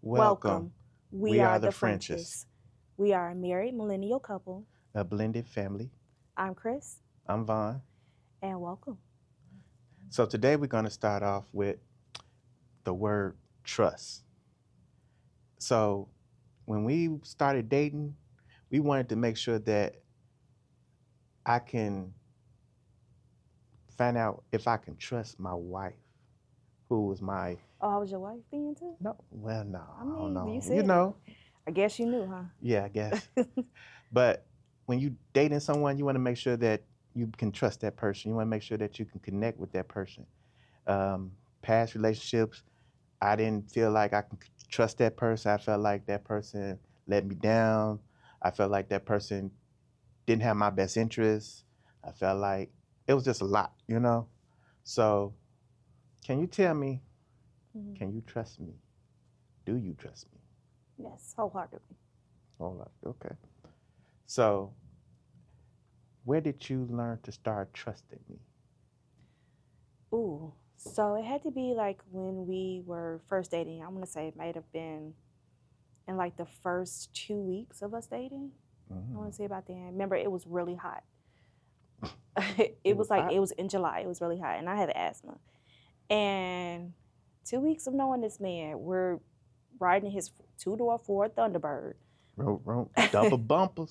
Welcome. We We are are the the Frenches, Frenches. We are a married millennial couple. a blended family. I'm Chris, I'm Vaughn. and welcome. So today we're going to start off with the word trust. So when we started dating, we wanted to make sure that I can find out if I can trust my wife, who was my Oh, I was your wife then too? no, well, no, I I don't mean, you know. said it. I guess you knew, Yeah, I guess. But when you dating someone, you want to make sure that you can trust that person. You want to make sure that you can connect with that person. Past relationships, I didn't feel like I could trust that person. I felt like that person let me down. I felt like that person didn't have my best interests. I felt like it was just a lot. So, can you tell me, Mhm. can you trust me? Do you trust me? Yes, wholeheartedly. Hold up. Okay. So, where did you learn to start trusting me? Ooh, so it had to be like when we were first dating. I'm gonna say it might have been in like the first 2 weeks of us dating. I want Mm. to say about then. Remember, it was really hot. It It was was like hot. it was in July. It was really hot, and I have asthma. And 2 weeks of knowing this man, we're riding his two-door Ford Thunderbird. Dumper bumpers.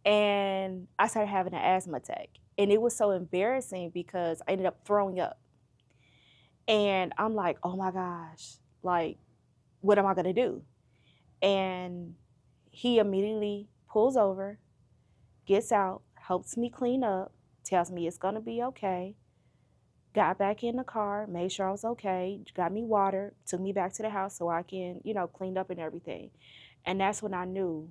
And I started having an asthma attack. And it was so embarrassing because I ended up throwing up. And I'm like, oh my gosh, like, what am I going to do? And he immediately pulls over, gets out, helps me clean up, tells me it's going to be okay. Got back in the car, made sure I was okay, got me water, took me back to the house so I can, clean up and everything. And that's when I knew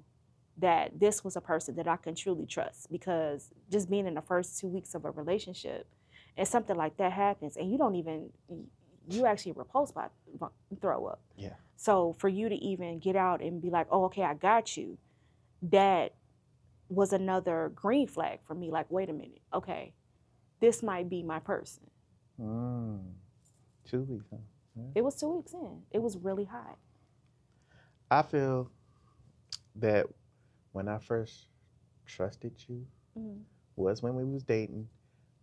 that this was a person that I can truly trust, because just being in the first 2 weeks of a relationship and something like that happens and you actually repulsed by throw up. Yeah. So for you to even get out and be like, oh, okay, I got you, that was another green flag for me. Like, wait a minute, okay, this might be my person. Mm. 2 weeks, huh? Yeah. It was 2 weeks in. It was really hot. I feel that when I first trusted you Mm-hmm. was when we was dating,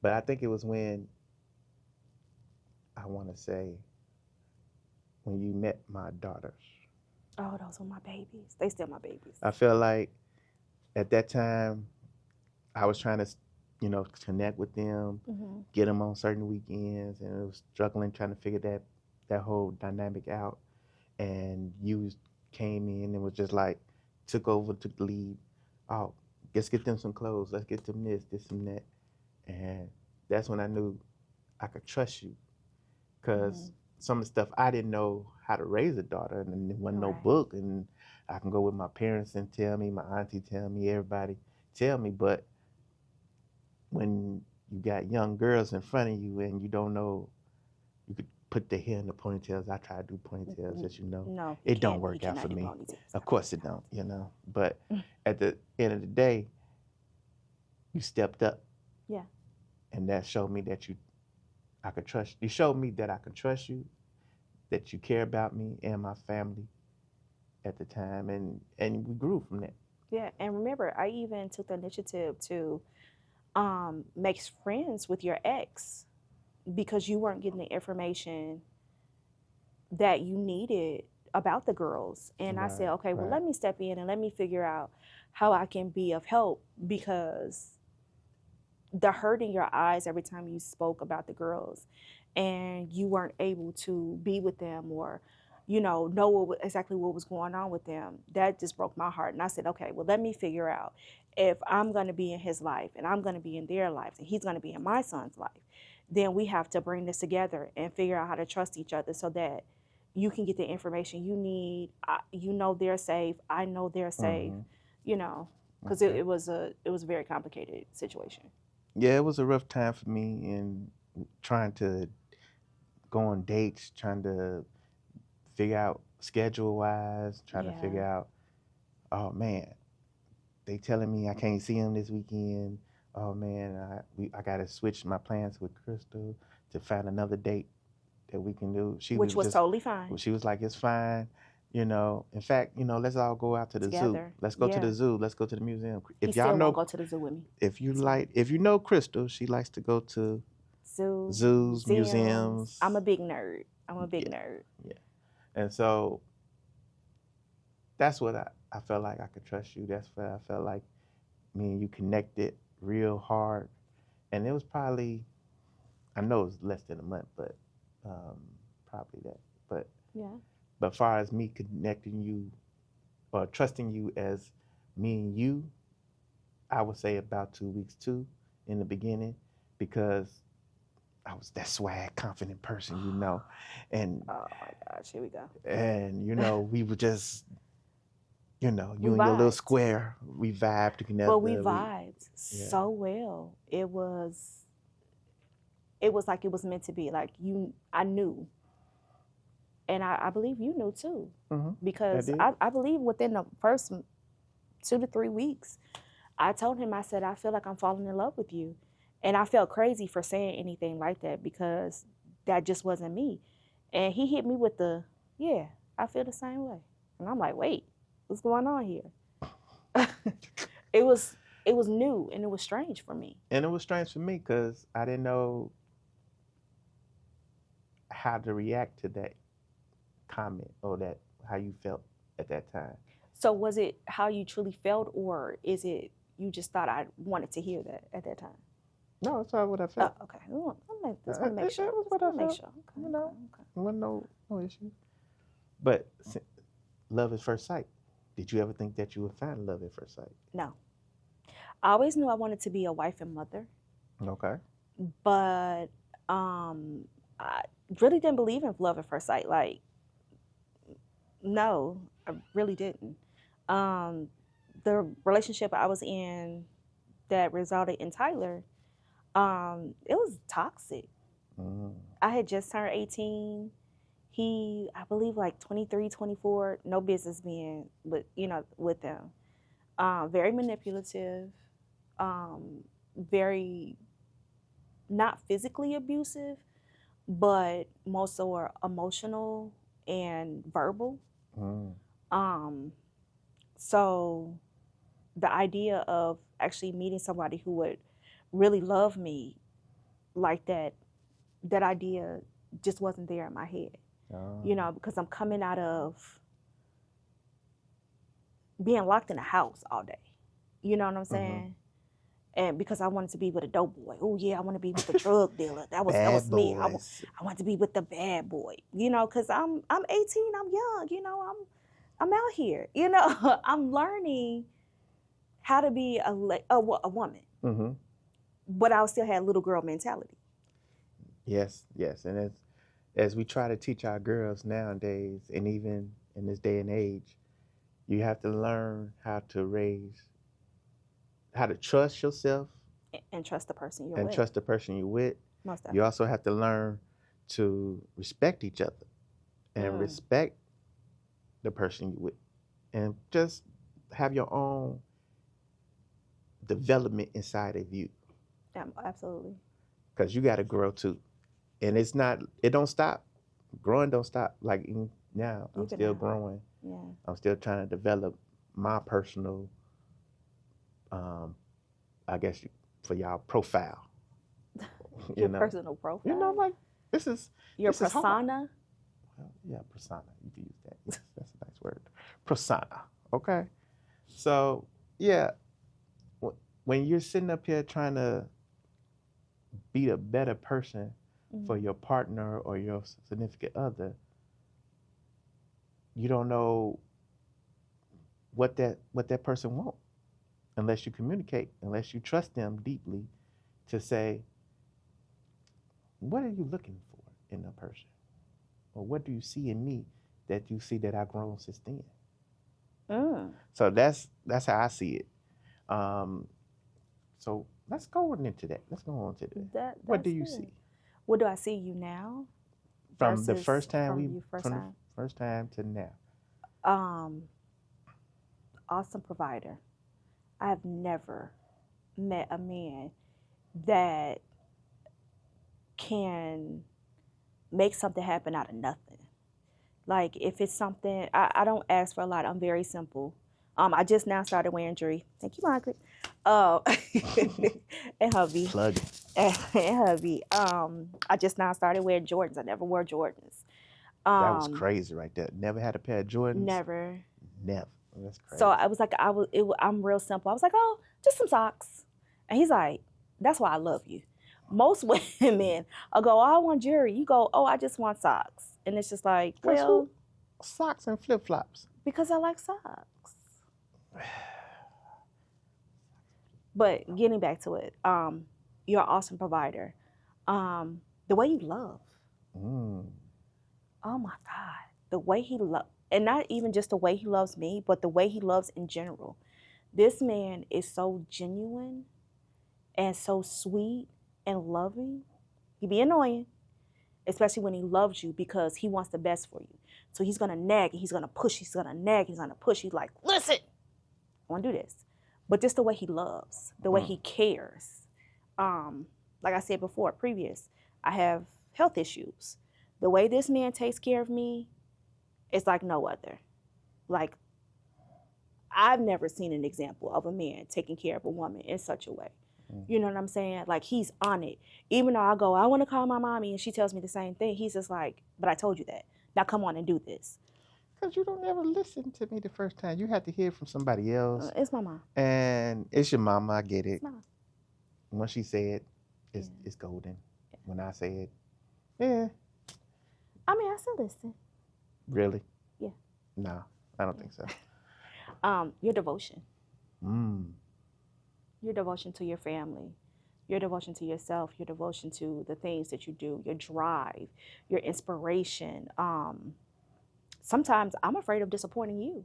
but I think it was when I want to say when you met my daughters. Oh, those were my babies. They still my babies. I feel like at that time I was trying to, connect with them, Mm-hmm. get them on certain weekends, and it was struggling trying to figure that whole dynamic out. And you came in and was just like took the lead. Oh, let's get them some clothes. Let's get them this and that. And that's when I knew I could trust you, because some of the stuff I didn't know how to raise a daughter, and there wasn't no Right. book, and I can go with my parents and tell me, my auntie tell me, everybody tell me, but when you got young girls in front of you and you don't know, you could put the hair in the ponytails. I try to do ponytails, as you know. No, It don't you work out cannot for do me. ponytails. Of course it don't. But at the end of the day, you stepped up. Yeah. And that showed me that I could trust you. You showed me that I could trust you, that you care about me and my family at the time, and we grew from that. Yeah, and remember, I even took the initiative to make friends with your ex because you weren't getting the information that you needed about the girls. And I said, Right, okay, well, right. let me step in and let me figure out how I can be of help, because the hurt in your eyes every time you spoke about the girls and you weren't able to be with them or know exactly what was going on with them, that just broke my heart. And I said, okay, well, let me figure out, if I'm going to be in his life and I'm going to be in their lives and he's going to be in my son's life, then we have to bring this together and figure out how to trust each other so that you can get the information you need. They're safe, I know they're safe, Mm-hmm. because Okay. it was a very complicated situation. Yeah, it was a rough time for me in trying to go on dates, trying to figure out schedule wise, trying to Yeah. figure out, oh man, they telling me I can't see him this weekend. Oh man, I gotta switch my plans with Crystal to find another date that we can do. She Which was was just, totally fine. she was like, it's fine. In fact, let's all go out to the zoo. Together. Let's go to the Yeah. zoo. Let's go to the museum. He If y'all still won't know, go to the zoo with me. if you It's fine. like, if you know Crystal, she likes to go to Zoo, zoos, museums. I'm a museums. big nerd. I'm a big Yeah, nerd. yeah. And so that's what I felt like I could trust you. That's what I felt like me and you connected real hard. And it was probably, I know it was less than a month, but probably that. But Yeah. but far as me connecting you or trusting you as me and you, I would say about 2 weeks too in the beginning, because I was that swag, confident person, and Oh my gosh, here we go. we would just, We you and your little vibed. square, we vibed together. But we vibed Yeah. so well. It was like it was meant to be. Like I knew. And I believe you knew too. Mm-hmm. Because I did. I believe within the first 2 to 3 weeks, I told him, I said, I feel like I'm falling in love with you. And I felt crazy for saying anything like that because that just wasn't me. And he hit me with the, yeah, I feel the same way. And I'm like, wait, what's going on here? It was new and it was strange for me. And it was strange for me because I didn't know how to react to that comment or that how you felt at that time. So was it how you truly felt, or is it you just thought I wanted to hear that at that time? No, that's not what I felt. Oh, okay. Just want to make sure. It was what I felt. Sure. Okay. There wasn't no issue. But love at first sight. Did you ever think that you would find love at first sight? No. I always knew I wanted to be a wife and mother. Okay. But I really didn't believe in love at first sight. Like, no, I really didn't. The relationship I was in that resulted in Tyler, it was toxic. Mm. I had just turned 18. He, I believe, like 23, 24, no business being with them. Very manipulative, very not physically abusive, but more so emotional and verbal. Mm. So the idea of actually meeting somebody who would really love me like that idea just wasn't there in my head. Oh. Because I'm coming out of being locked in a house all day. You know what I'm saying? And because I wanted to be with a dope boy. Oh yeah, I want to be with the drug dealer. That was me. I want to be with the bad boy. Because I'm 18. I'm young. I'm out here. I'm learning how to be a woman. Mm-hmm. But I still had little girl mentality. Yes, and as we try to teach our girls nowadays, and even in this day and age, you have to learn how to trust yourself and trust the person you're and with. trust the person you're with. Most definitely. You also have to learn to respect each other and respect the person you're with, and just have your own development inside of you. Yeah, absolutely. Because you got to grow too, and it don't stop. Growing don't stop. Like now, I'm still growing. Yeah. I'm still trying to develop my personal, I guess for y'all, profile. Your personal profile. Like this is your this persona. Well, yeah, persona. You can use that. Yes, that's a nice word. Persona. Okay. So yeah, when you're sitting up here trying to be a better person for your partner or your significant other, you don't know what that person wants unless you communicate, unless you trust them deeply to say, what are you looking for in a person? Or what do you see in me that you see that I've grown since then? So that's how I see it. So let's go into that. Let's go on to that. What do you see? What do I see you now? From the first time from first time to now. Awesome provider. I have never met a man that can make something happen out of nothing. Like if it's something, I don't ask for a lot. I'm very simple. I just now started wearing jewelry. Thank you, Margaret. Uh, and hubby. Plug it. And hubby. I just now started wearing Jordans. I never wore Jordans. That was crazy right there. Never had a pair of Jordans? Never. Never. That's crazy. So I was like, I'm real simple. I was like, oh, just some socks. And he's like, that's why I love you. Most women, I'll go, oh, I want jewelry. You go, oh, I just want socks. And it's just like, well, socks and flip-flops. because I like socks. But getting back to it, you're an awesome provider. The way you love. Oh my God. The way he loves, and not even just the way he loves me, but the way he loves in general. This man is so genuine and so sweet and loving. He be annoying, especially when he loves you because he wants the best for you. So he's going to nag and he's going to push. He's going to nag. He's going to push. He's like, listen, I want to do this. But just the way he loves, the way he cares. Like I said before, previous, I have health issues. The way this man takes care of me is like no other. Like, I've never seen an example of a man taking care of a woman in such a way. You know what I'm saying? Like, he's on it. Even though I go, I want to call my mommy, and she tells me the same thing. He's just like, but I told you that. Now come on and do this. Because you don't ever listen to me the first time. You have to hear from somebody else. It's my mom. And it's your mama, I get it. It's mom. When she say it, it's golden. Yeah. When I say it, yeah. I mean, I still listen. Really? Yeah. No, I don't think so. Your devotion. Your devotion to your family, your devotion to yourself, your devotion to the things that you do, your drive, your inspiration. Sometimes I'm afraid of disappointing you.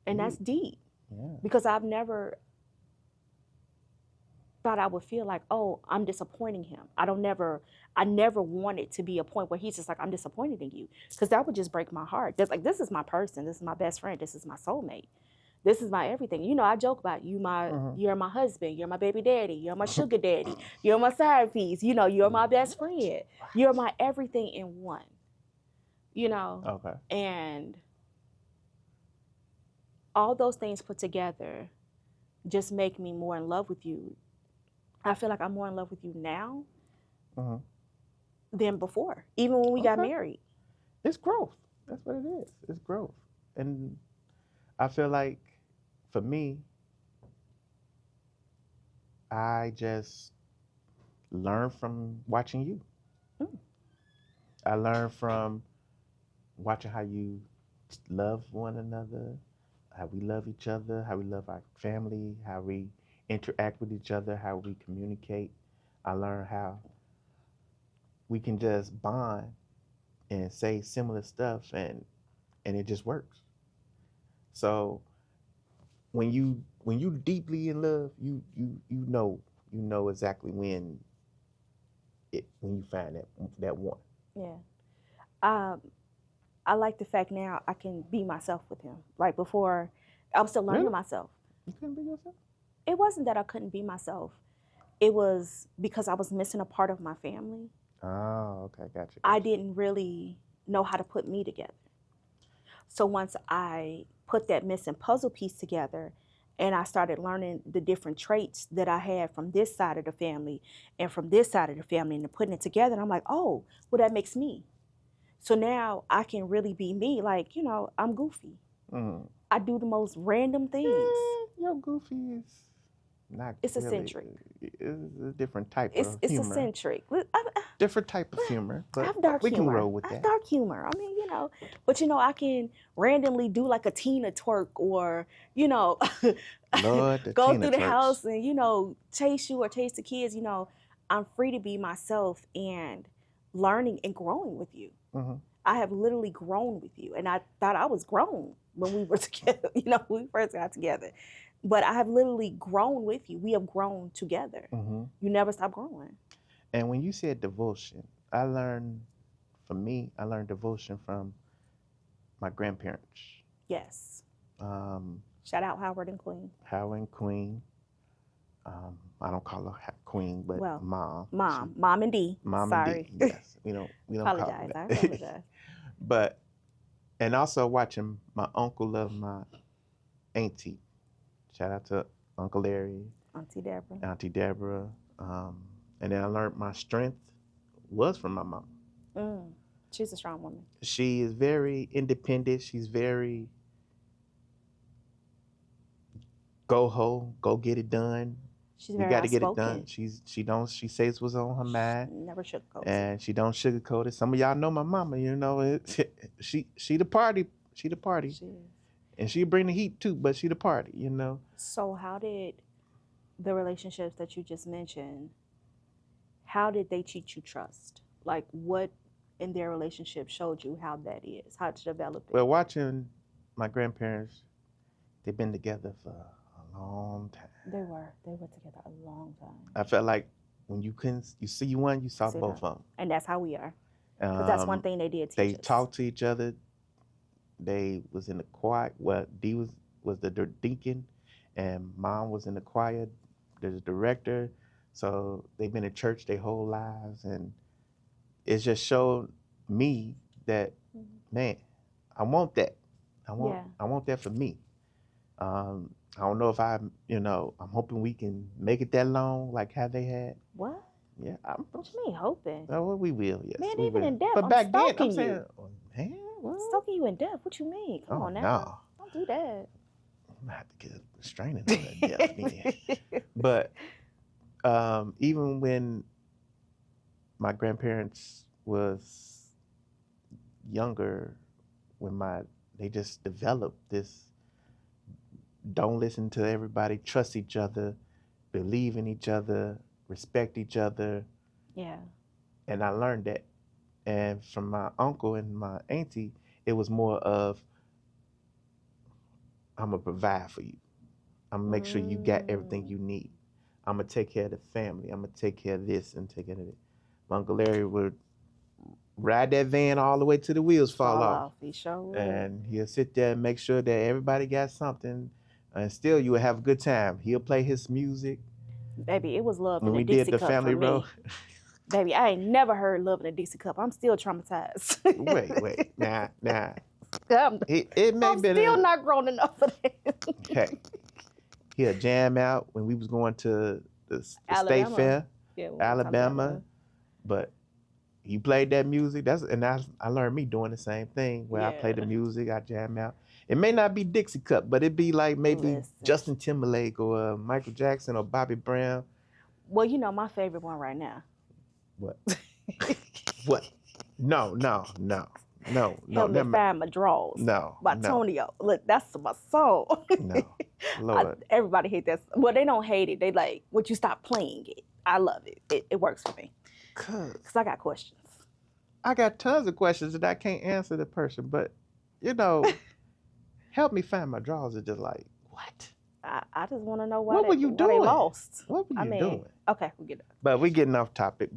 That's deep. Yeah. Because I've never thought I would feel like, oh, I'm disappointing him. I never wanted to be a point where he's just like, I'm disappointed in you. Because that would just break my heart. That's like, this is my person. This is my best friend. This is my soulmate. This is my everything. You know, I joke about you. You're my husband. You're my baby daddy. You're my sugar daddy. You're my side piece. You know, you're my best friend. You're my everything in one. You know? Okay. And all those things put together just make me more in love with you. I feel like I'm more in love with you now than before, even when we got married. It's growth. That's what it is. It's growth. And I feel like, for me, I just learn from watching you. I learn from watching how you love one another, how we love each other, how we love our family, how we interact with each other, how we communicate. I learn how we can just bond and say similar stuff, and it just works. So when you deeply in love, you know exactly when you find that one. Yeah. I like the fact now I can be myself with him. Like before, I was still learning myself. You couldn't be yourself? It wasn't that I couldn't be myself. It was because I was missing a part of my family. Oh, okay, gotcha. I didn't really know how to put me together. So once I put that missing puzzle piece together and I started learning the different traits that I had from this side of the family and from this side of the family and putting it together, and I'm like, oh, well, that makes me. So now I can really be me. Like, you know, I'm goofy. I do the most random things. Your goofy is not It's really, eccentric. It's a different type of humor. It's eccentric. Different type of humor, I but have dark we humor. can roll with I have that. dark humor. I mean, you know, but you know, I can randomly do like a Tina twerk, or you know, Lord, the go Tina through the twerks. house and you know, chase you or chase the kids. You know, I'm free to be myself and learning and growing with you. I have literally grown with you, and I thought I was grown when we were together. You know, when we first got together. But I have literally grown with you. We have grown together. You never stop growing. And when you said devotion, I learned devotion from my grandparents. Yes. Um, Shout out Howard and Queen. Howard and Queen. I don't call her Queen, but Mom. Mom and D. Mom Sorry. and D. Yes, we don't Apologize. call I her that. apologize. But and also watching my uncle love my auntie. Shout out to Uncle Larry, Auntie Deborah. Auntie Deborah. Um, and then I learned my strength was from my mom. Mm. She's a strong woman. She is very independent. She's very go get it done. She's We very got to get it done. outspoken. She says what's on her mind, Never sugarcoats it. and she don't sugarcoat it. Some of y'all know my mama. You know, she the party. She the party, She is. and she bring the heat too. But she the party. You know. So how did the relationships that you just mentioned, how did they teach you trust? Like what in their relationship showed you how that is, how to develop it? Well, watching my grandparents, they've been together for a long time. They were together a long time. I felt like when you see one, you saw See both that. of them. And that's how we are. 'Cause that's one thing they did teach They us. talked to each other. They was in the choir. Well, D was the deacon, and Mom was in the choir. There's a director. So they've been in church their whole lives, and it just showed me that, man, I want that. I want that for me. I don't know if I'm hoping we can make it that long, like how they had. What? Yeah. What you mean hoping? Oh, well, we will, yes. Man, we even will. in death, But I'm back then, I'm stalking saying, you. oh, man, what? Stalking you in death? What you mean? Come on now. No. Don't do that. I'm gonna have to get a restraining order death then. But even when my grandparents was younger, they just developed this don't listen to everybody, trust each other, believe in each other, respect each other. Yeah. And I learned that. And from my uncle and my auntie, it was more of, I'm going to provide for you. I'm going to make sure you got everything you need. I'm going to take care of the family. I'm going to take care of this and take care of it. My Uncle Larry would ride that van all the way till the wheels fall off. He sure would. And he'll sit there and make sure that everybody got something. And still, you will have a good time. He'll play his music. Baby, it was love in When a we Dixie did the cup family for me. row. Baby, I ain't never heard love in a Dixie cup. I'm still traumatized. Wait. Nah. I'm It may be still not grown enough for that. Hey, he'll jam out when we was going to the state fair, Yeah, Alabama. But he played that music. I learned me doing the same thing where I play the music, I jam out. It may not be Dixie Cup, but it'd be like maybe Justin Timberlake or Michael Jackson or Bobby Brown. Well, you know my favorite one right now. What? What? No. Help me find my drawers. No. By Tonio. Look, that's my song. No. Lord. Everybody hate that. Well, they don't hate it. They like, would you stop playing it? I love it. It works for me. Because I got questions. I got tons of questions that I can't answer the person, but, help me find my drawers is just like, what? I just want to know why, what were you doing? They lost. What were you doing? Okay, we get it. But we getting off topic.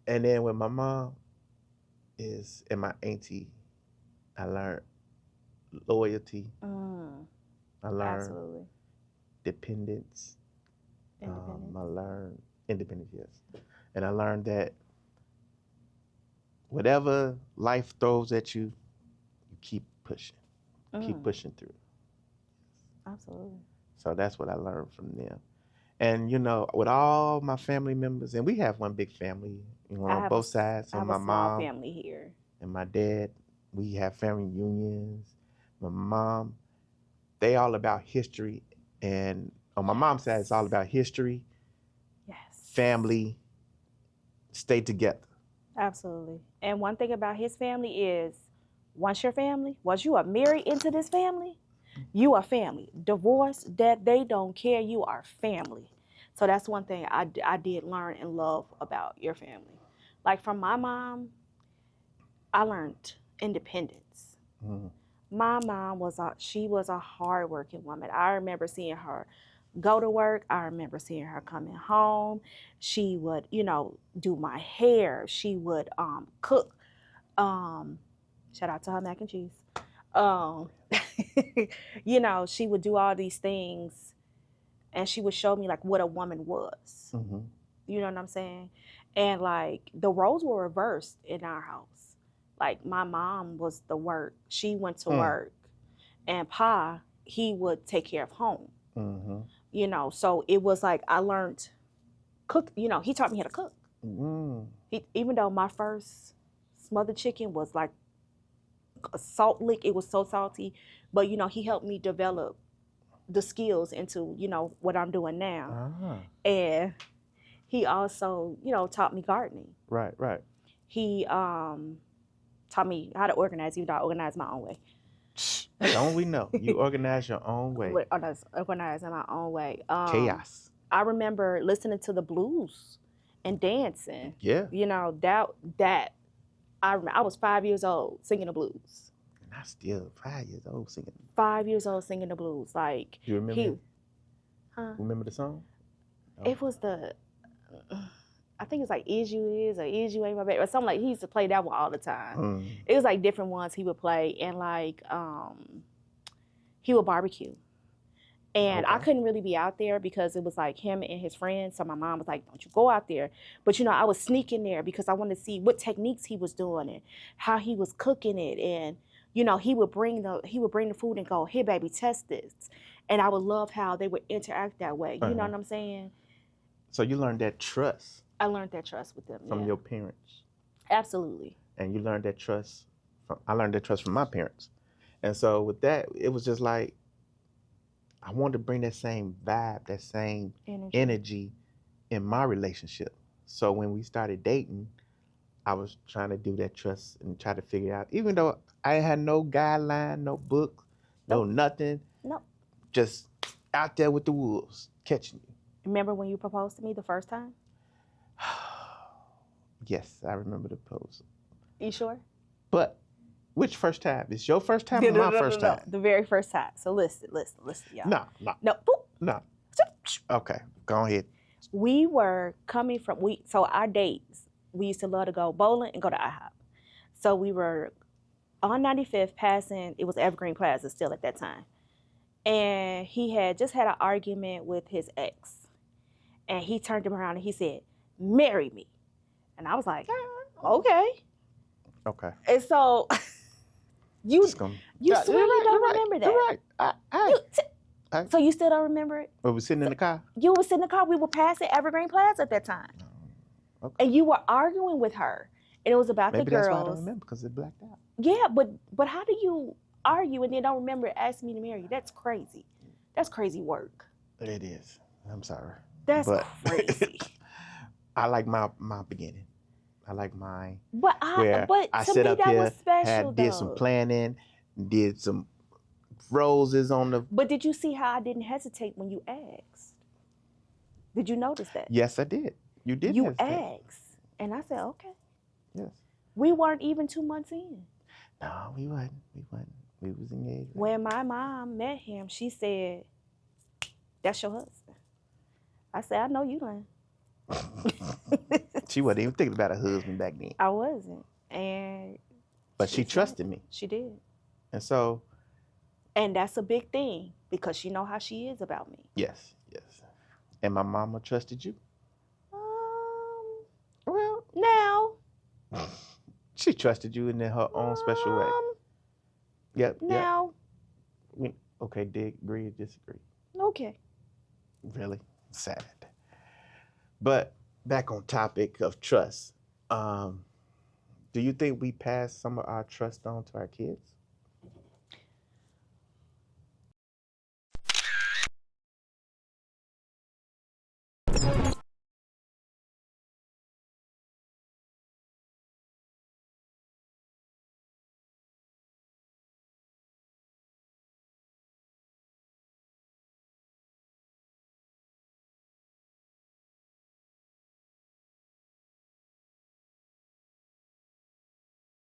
And then with my mom and my auntie, I learned loyalty. I learned dependence. I learned independence, yes. And I learned that whatever life throws at you, you keep pushing. Keep pushing through. Absolutely. So that's what I learned from them. And, with all my family members, and we have one big family, on both sides. So my mom, family here. And my dad, we have family reunions. My mom, they all about history. And on my mom's side, it's all about history, family, stay together. Absolutely. And one thing about his family is, once you are married into this family, you are family. Divorce, that they don't care, you are family. So that's one thing I did learn and love about your family. Like from my mom, I learned independence. My mom was a hardworking woman. I remember seeing her go to work. I remember seeing her coming home. She would, do my hair. She would cook. Shout out to her mac and cheese. She would do all these things, and she would show me like what a woman was. You know what I'm saying? And like the roles were reversed in our house. like my mom was the work. She went to Mm. work, and Pa, he would take care of home. Mm-hmm. You know, so it was like I learned cook. You know, he taught me how to cook. Mm. Even though my first smothered chicken was like a salt lick, it was so salty, but you know, he helped me develop the skills into, you know, what I'm doing now. Ah. And he also, you know, taught me gardening. Right, right. He taught me how to organize, even though I organize my own way. Don't we know? You organize your own way. Organize in my own way. Chaos. I remember listening to the blues and dancing. Yeah. You know, that I was 5 years old singing the blues. And I still 5 years old singing. 5 years old singing the blues. Like Do you remember? he, huh? Remember the song? No. It was the, I think it's like Is You Is or Is You Ain't My Baby or something like. He used to play that one all the time. Mm. It was like different ones he would play, and like he would barbecue. And I Okay. couldn't really be out there because it was like him and his friends. So my mom was like, "Don't you go out there." But you know, I was sneaking there because I wanted to see what techniques he was doing and how he was cooking it. And you know, he would bring the food and go, "Here, baby, test this." And I would love how they would interact that way. You know what I'm saying? So you learned that trust I learned that trust with them. from Yeah. your parents. Absolutely. And you learned that trust I learned that trust from my parents. And so with that, it was just like I wanted to bring that same vibe, that same energy in my relationship. So when we started dating, I was trying to do that trust and try to figure out, even though I had no guideline, no book, no nothing. Nope. Just out there with the wolves, catching you. Remember when you proposed to me the first time? Yes, I remember the proposal. You sure? But which first time? It's your first time or my first time? The very first time. So listen, y'all. No. Boop. No. Okay, go ahead. We were coming from so our dates, we used to love to go bowling and go to IHOP. So we were on 95th passing, it was Evergreen Plaza still at that time. And he had just had an argument with his ex. And he turned him around and he said, "Marry me." And I was like, okay. Okay. And so you swear you don't remember that? You're right. So you still don't remember it? We were sitting in the car. You were sitting in the car. We were passing Evergreen Plaza at that time. Okay. And you were arguing with her. And it was about Maybe the that's girls. why I don't remember, because it blacked out. Yeah, but how do you argue and then don't remember asking me to marry you? That's crazy. That's crazy work. It is. I'm sorry. That's But- crazy. I like my beginning. I like mine. But Where I to sit me up that here, was special did some though. planning, did some roses on the. But did you see how I didn't hesitate when you asked? Did you notice that? Yes, I did. You did. You hesitate. asked. And I said, okay. Yes. We weren't even 2 months in. No, we wasn't. We was engaged. When my mom met him, she said, "That's your husband." I said, "I know you done." She wasn't even thinking about her husband back then. I wasn't. And But she said- trusted me. She did. And so, And that's a big thing because she know how she is about me. yes. And my mama trusted you? Well, Now. she trusted you in her own special way. Yep. Now. Okay, agree or disagree? Okay. Really sad. But back on topic of trust, do you think we pass some of our trust on to our kids?